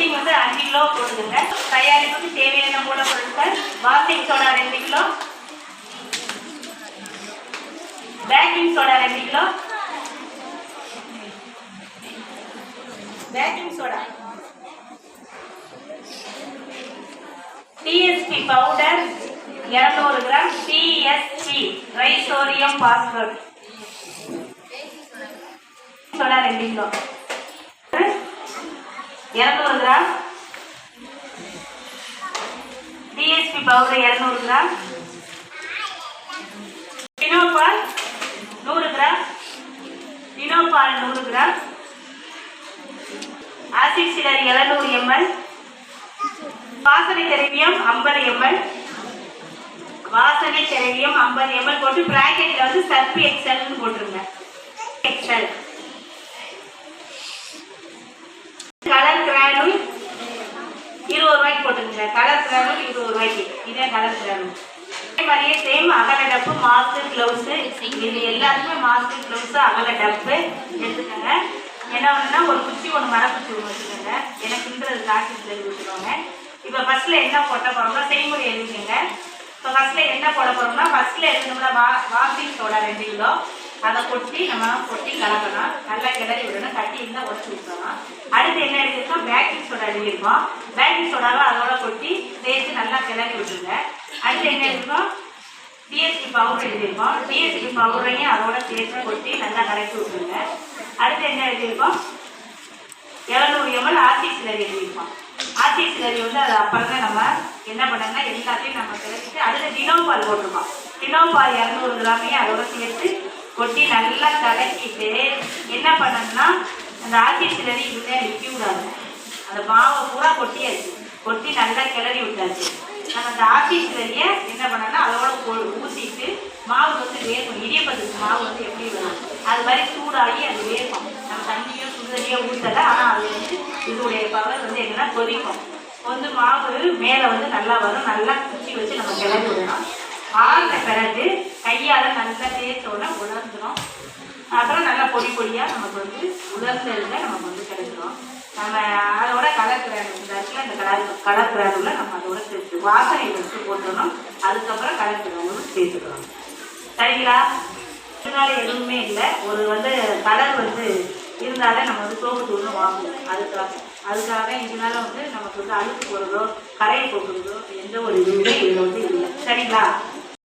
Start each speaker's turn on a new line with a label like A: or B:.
A: Mixing வந்து 5 kilo போட்டுக்கோங்க. தயாரிப்புக்கு தேவையான மூலப்பொருட்கள்: washing soda 2 kilo, baking soda 2 kilo, baking soda, TSP powder 200 gram, TSP trisodium phosphate soda 2 kilo, 200 gram, TSP powder 200 gram, Tinopal 100 gram, Tinopal 100 gram, acid slurry 700 ml, வாசனை திரவியம் 50 ml, வாசனை திரவியம் 50 ml போட்டு பிராக்கெட்ல வந்து சர்ப் எக்ஸல்னு போட்டுருங்க. எக்ஸல் கலர் கிரானுல் 20 ரூபாய்க்கு போட்டுருங்க. Colour granule 20 ரூபாய்க்கு. இதே கலர் கிரானுல். அதே மாதிரியே சேம் அகல டப்பு, மாஸ்க், கிளவுஸ், இது எல்லாத்துக்குமே மாஸ்க், கிளவுஸ், அகல டப்பு எடுத்துக்கோங்க. என்ன ஒன்றுனா ஒரு குச்சி ஒன்று மரக்குச்சி ஒன்று வச்சுக்கோங்க. எனக்குன்றது காய்ச்சி வச்சுக்கோங்க. இப்போ ஃபர்ஸ்ட்ல என்ன போட்ட போறோம்னா செய்முறை எழுதிக்கோங்க. இப்போ ஃபர்ஸ்ட்ல என்ன போட போறோம்னா ஃபர்ஸ்ட்ல எழுதணும்னா வாஷிங் சோடா 2 கிலோ அதை கொட்டி கலக்கணும். நல்லா கிளறி விடணும். கட்டி இருந்தால் உடச்சி விட்டுறோம். அடுத்து என்ன எழுதிருக்கோம்? பேக்கிங் சோடா எழுதியிருக்கோம். பேக்கிங் சோடாவை அதோட கொட்டி சேர்த்து நல்லா கிளறி விட்டுருங்க. அடுத்து என்ன எழுதிருக்கோம்? TSP பவுடர் எழுதியிருக்கோம். TSP பவுடரையும் அதோட சேர்த்து கொட்டி நல்லா கலக்கி விட்டுருங்க. அடுத்து என்ன எழுதியிருக்கோம்? 700 ml ஆசிட் சிலரி எழுதியிருக்கோம். ஆசிட் சிலரி வந்து அது அப்புறம் தான் நம்ம என்ன பண்ணோம்னா எல்லாத்தையும் நம்ம கிளச்சிட்டு அடுத்து டினோபால் போட்டிருக்கோம். டினோபால் 200 கிராமையும் அதோட சேர்த்து கொட்டி நல்லா கலக்கிட்டு என்ன பண்ணணும்னா அந்த ஆசிட் சிலரி இதுதான் லிக்யூடாக அந்த மாவை பூரா கொட்டியாச்சு. கொட்டி நல்லா கிளறி விட்டாச்சு. நம்ம அந்த ஆசிட் சிலரியை என்ன பண்ணோம்னா அதோட ஊற்றிட்டு மாவு வந்து வேகும். இடியப்பத்துக்கு மாவு வந்து எப்படி வரும் அது மாதிரி சூடாகி அது வேகும். நம்ம தண்ணியோ சுடுதண்ணியோ ஊற்றலை. ஆனால் அது வந்து இதோடைய பவர் வந்து என்னன்னா கொதிக்கும். வந்து மாவு மேலே வந்து நல்லா வரும். நல்லா குச்சி வச்சு நம்ம கிளறி விடணும். ஆறின பிறகு கையால் நல்லா தேய்ச்சோன்னா உலர்ந்துடும். அப்புறம் நல்லா பொடி பொடியாக நமக்கு வந்து உலர்ந்ததுல நமக்கு வந்து கிடைச்சிடும். நம்ம அதோட கலர் கிராண்ட் இருந்தாச்சுல இந்த கலர் கிராண்டுல நம்ம அதோட சேர்த்து வாசனை வச்சு போட்டுடணும். அதுக்கப்புறம் கலர் கிராண்டு சேர்த்துக்கிறோம். சரிங்களா? இதனால எதுவுமே இல்லை. ஒரு வந்து கலர் வந்து இருந்தாலே நம்ம வந்து சோப்பு தூள்னு வாங்குவோம். அதுக்காக இதனால வந்து நமக்கு வந்து அழுக்கு போடுறதோ கரையை போக்குறதோ எந்த ஒரு இதுவுமே இதில் வந்து இல்லை. சரிங்களா?